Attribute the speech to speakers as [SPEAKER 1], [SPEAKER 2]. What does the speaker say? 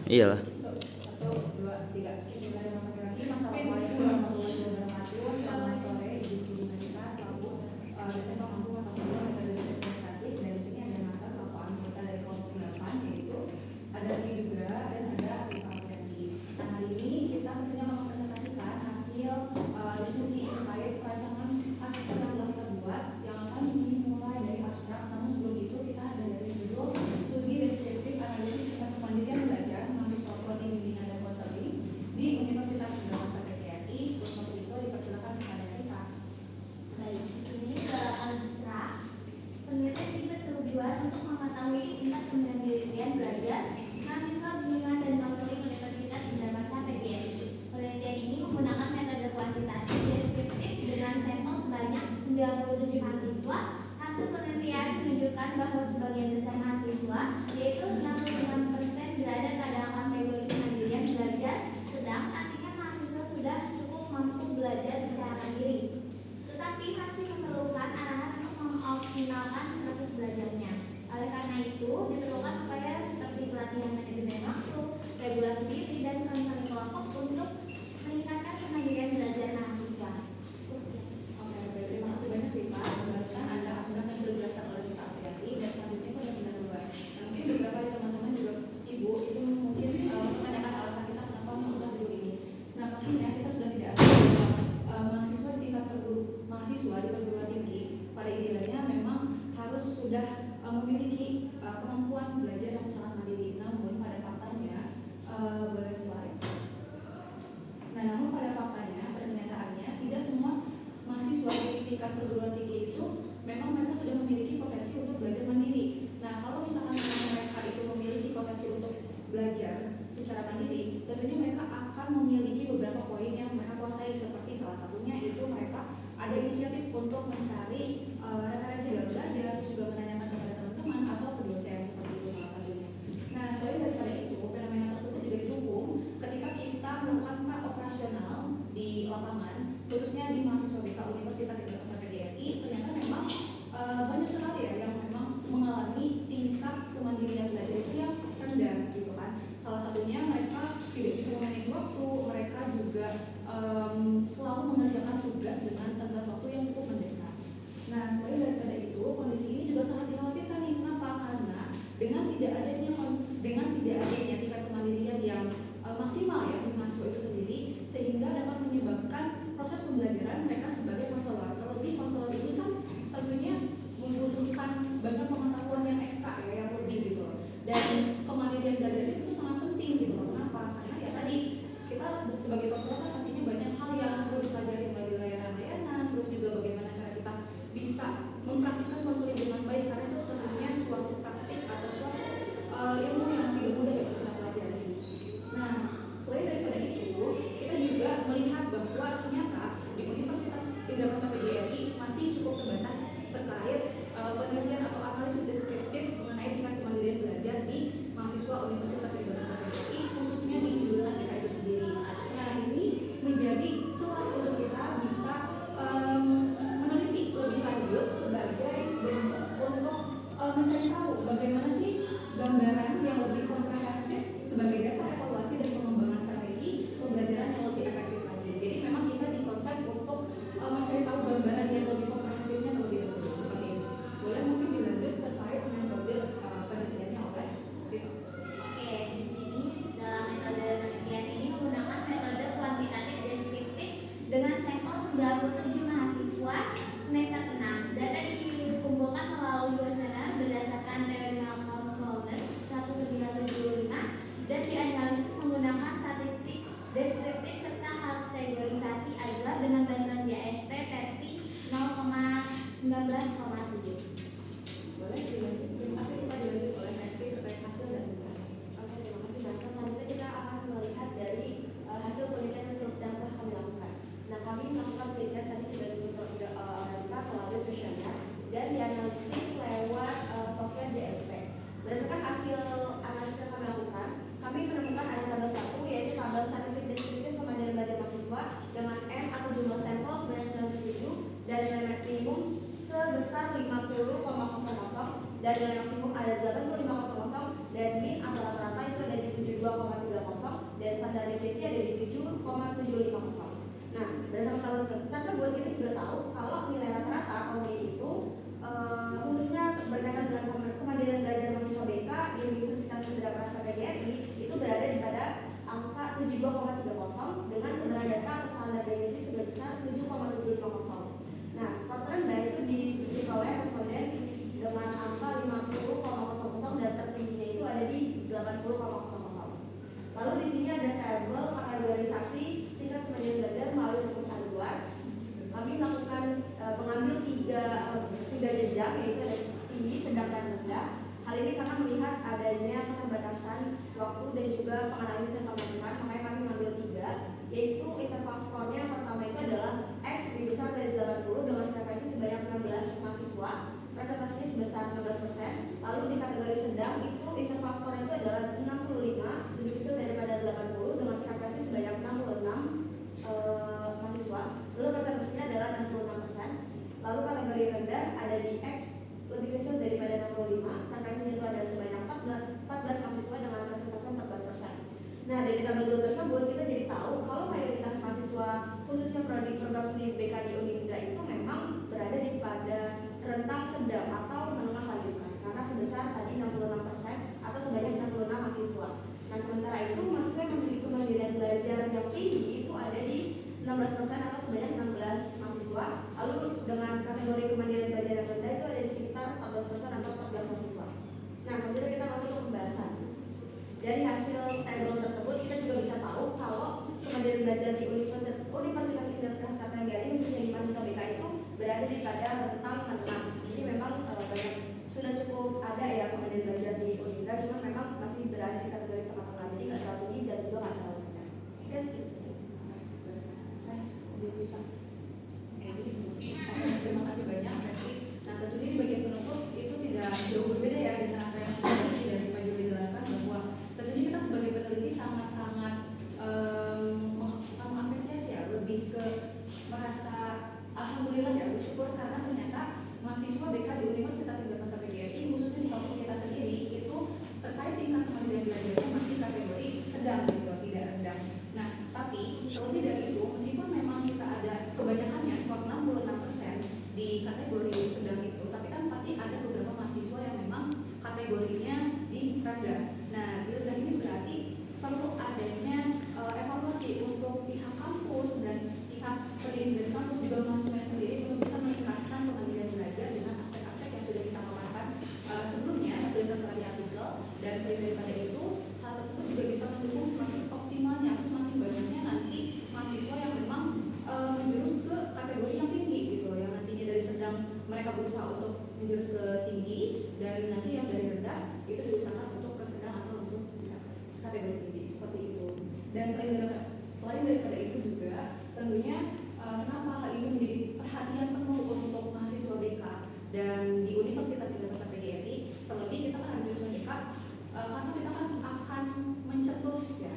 [SPEAKER 1] Iyalah.
[SPEAKER 2] Satu, dua, tiga. Bismillahirrahmanirrahim. Assalamualaikum warahmatullahi wabarakatuh. Selamat sore, Ibu Guru kita selaku dosen mampu atau metode administratif. Dari sini ada masa selaku anggota dari kelompok 8, yaitu ada si juga dan ada Arifah Fendi. Nah, hari ini kita tentunya mempresentasikan hasil diskusi terkait rancangan artikel yang telah kita buat yang akan dimulai dari abstrak. Namun sebelum itu kita ada dari judul studi deskriptif analisis tingkat kemandirian belajar mahasiswa prodi bimbingan dan konseling di Universitas Indonesia PGRI. Untuk itu dipersilakan kepada kita.
[SPEAKER 3] Baik, di sini ke abstrak. Penelitian ini bertujuan untuk mengetahui tingkat kemandirian belajar mahasiswa bimbingan dan konseling Universitas Indonesia PGRI. Penelitian ini menggunakan metode kuantitatif deskriptif dengan sampel sebanyak 97 mahasiswa. Hasil penelitian menunjukkan bahwa sebagian besar mahasiswa, yaitu 66%, berada pada kategori kemandirian belajar, sedangkan tingkat mahasiswa sudah cukup mampu belajar secara mandiri. Tetapi masih memerlukan arahan untuk mengoptimalkan proses belajarnya. Oleh karena itu, diperlukan upaya seperti pelatihan manajemen waktu, regulasi diri, dan konseling kelompok untuk meningkatkan kemandirian belajar mahasiswa.
[SPEAKER 2] Oke, terima kasih banyak Viva. Barusan ada asuran yang sudah dijelaskan oleh Viva Afriati dan selanjutnya itu ada benar dua. Nah, mungkin beberapa dari teman-teman juga ibu itu mungkin menanyakan alasan kita kenapa melakukan video ini. Nah, pastinya kita sudah tidak asing bahwa mahasiswa di tingkat mahasiswa di perguruan tinggi pada idealnya memang harus sudah memiliki kemampuan belajar yang sangat mandiri. Namun pada faktanya boleh slide. Nah, namun pada faktanya, pada kenyataannya, tidak semua mahasiswa di tingkat perguruan tinggi itu memang mereka sudah memiliki potensi untuk belajar mandiri. Nah, kalau misalkan mereka itu memiliki potensi untuk belajar secara mandiri, tentunya mereka akan memiliki beberapa poin yang mereka kuasai, seperti salah satunya itu mereka ada inisiatif untuk mencari referensi dalam belajar, juga menanyakan kepada teman-teman atau ke dosen, seperti itu salah satunya. Nah, selain daripada itu, fenomena tersebut juga didukung ketika kita melakukan operasional di lapangan, khususnya di mahasiswa BK Universitas Indonesia PGRI. Ternyata memang banyak sekali ya yang memang mengalami tingkat kemandirian belajar itu yang rendah gitu kan. Salah satunya mereka tidak bisa memanage waktu, mereka juga selalu mengerjakan tugas dengan tenggat waktu yang cukup mendesak. Nah,
[SPEAKER 1] tahu kalau nilai rata-rata KUI itu khususnya berkaitan dengan kemandirian belajar mahasiswa BK di Universitas Sendera Prasata PGRI itu berada di pada angka 72,30 dengan sebenarnya data atau standar deviasi sebesar 7,750. Nah, skor terendah itu diperoleh responden dengan angka 50,00 dan tertingginya itu ada di 80,00. Lalu di sini ada tabel kategorisasi tingkat kemandirian belajar melalui rumus Azwar. Kami melakukan mengambil tiga jenjang, yaitu ada tinggi, sedang, dan rendah. Hal ini karena melihat adanya keterbatasan waktu dan juga penganalisan pemasukan, makanya kami mengambil 3, yaitu interval skornya yang pertama itu adalah X lebih besar dari 80 dengan frekuensi sebanyak 16 mahasiswa, presentasinya sebesar 16%. Lalu di kategori sedang itu interval skornya itu adalah 65 lebih kecil daripada 80 dengan frekuensi sebanyak 66 mahasiswa, lalu presentasinya adalah 66%. Lalu kategori rendah ada di X lebih kecil daripada 65, frekuensinya itu ada sebanyak 14 mahasiswa dengan presentasi 14%. Nah, dari tabel tersebut kita jadi tahu kalau mayoritas mahasiswa khususnya prodi program studi BK di Unindra itu memang berada di pada rentang sedang atau menengah lanjutan karena sebesar tadi 66% atau sebanyak 66 mahasiswa. Nah, sementara itu mahasiswa yang memiliki kemandirian belajar yang tinggi itu ada di 16% atau sebanyak 16 mahasiswa. Lalu dengan kategori kemandirian belajar yang rendah itu ada di sekitar 14% atau 14 mahasiswa. Nah, selanjutnya kita masuk ke pembahasan. Dari hasil tabel tersebut kita juga bisa tahu kalau kemandirian belajar di Universitas Indonesia PGRI khususnya di mahasiswa BK itu berada di pada rentang menengah. Jadi memang banyak sudah cukup ada ya kemandirian belajar di Unindra, cuma memang masih berada di kategori tengah-tengah, jadi nggak terlalu tinggi dan juga nggak terlalu rendah. Oke, segitu.
[SPEAKER 2] Terima kasih banyak Messi. Nah, tentunya di bagian penutup itu tidak jauh berbeda ya dengan apa yang tadi dari Pak Juli jelaskan, bahwa tentunya kita sebagai peneliti sangat-sangat mengapresiasi ya, lebih ke merasa alhamdulillah ya, bersyukur karena ternyata mahasiswa BK di Universitas Indonesia PGRI khususnya di kampus kita sendiri itu terkait tingkat kemandirian belajarnya masih kategori sedang gitu, tidak rendah. Nah, tapi terlebih dari itu, meskipun memang kita ada kebanyakannya skor 66% di kategori sedang itu, tapi kan pasti ada beberapa mahasiswa yang memang kategorinya di rendah. Nah, di rendah ini berarti perlu adanya evaluasi untuk pihak kampus dan pihak pendidik dari kampus juga mahasiswa sendiri untuk bisa meningkatkan kemandirian belajar dengan aspek-aspek yang sudah kita paparkan sebelumnya, yang sudah tertera di artikel. Dan selain daripada itu, hal tersebut juga bisa mendukung semakin optimalnya atau semakin banyaknya nanti mahasiswa yang memang menjurus ke kategori yang tinggi gitu, yang nantinya dari sedang mereka berusaha untuk menjurus ke tinggi, dan nanti yang dari rendah itu diusahakan untuk ke sedang atau langsung bisa ke kategori tinggi seperti itu. Dan selain daripada itu juga tentunya kenapa hal ini menjadi perhatian penuh untuk mahasiswa BK dan di Universitas Indonesia PGRI, terlebih kita kan ada jurusan BK karena kita kan akan mencetus ya